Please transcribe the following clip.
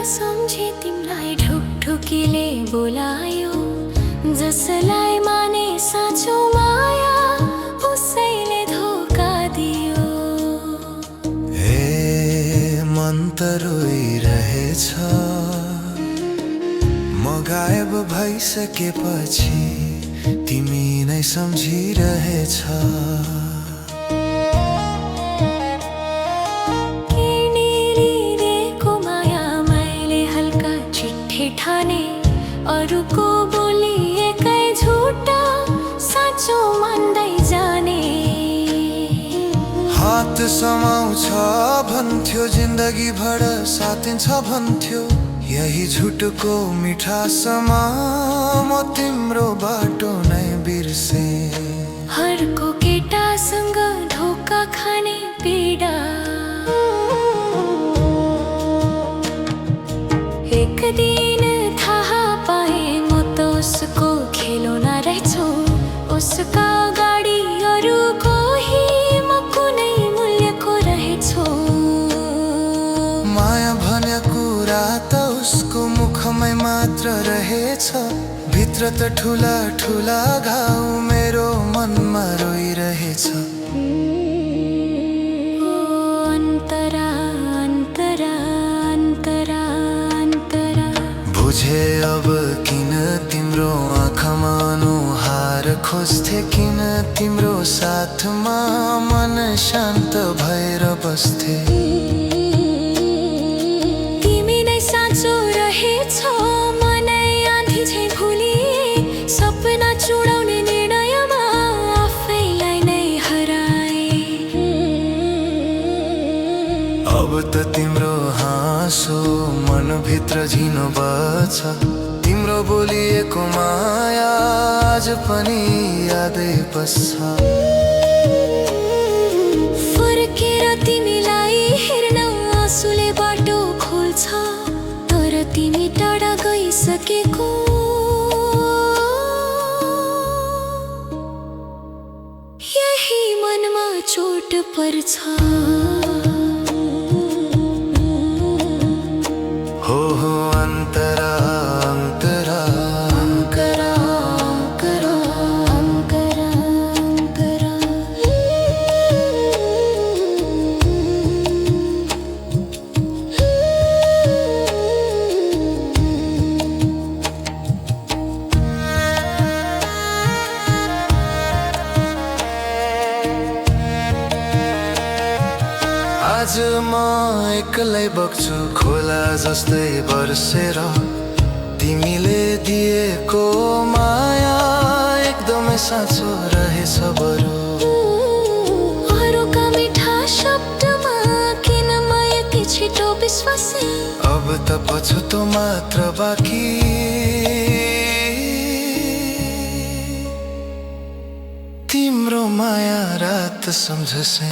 सम्झे तिमलाई ढुकढुकीले बोलायो, जसलाई माने साँचो माया उसैले धोका दियो। ए मन त रोइरहेछ, म गायब भइसकेपछि तिमी नै सम्झिरहेछ। ठाने अरूको बोली एकै झुटा साँचो मान्दै जाने। हात समाउँछ भन्थ्यो, जिन्दगी भर साथिन्छ भन्थ्यो, यही झुटको मिठासमा म तिम्रो बाटो नै बिर्से। हरको केटासँग धोका खाने पीडा, एक दिन थाहा पाए म त उसको खेलौना रहेछु। उसका अगाडि अरू कोही म कुनै मूल्यको रहेछु। माया भन्ने कुरा त उसको मुखमै मात्र रहेछ, भित्र त ठुला ठुला घाउ मेरो मनमा रोइरहेछ। बुझे अब किन तिम्रो आँखामा अनुहार खोज्थे, किन तिम्रो साथमा मन शान्त भएर बस्थे। तिमी नै साँचो रहेछौ, मनै आँधी झैँ भुलिए। सपना चुडाउने निर्णयमा आफैलाई नै हराए। अब त तिम्रो हाँसो मनभित्र झिनो बछ, तिम्रो बोलिएको माया आज पनि यादै बस्छ। फर्केर तिमीलाई हेर्न आँसुले बाटो खोल्छ, तर तिमी टाढा गइसकेको यही मनमा चोट पर्छ। हो अन्तरा अन्तरा अन्तरा अन्तरा अन्तरा अन्तरा। आज म एक्लै बग्छु खोला जस्तै बर्सेर, तिमीले दिएको माया एकदमै साँचो रहेछ बरु। अरूका मिठा शब्दमा किन म यति छिटो विश्वासी। अब त पछुतो मात्र बाँकी, तिम्रो माया रात सम्झसे।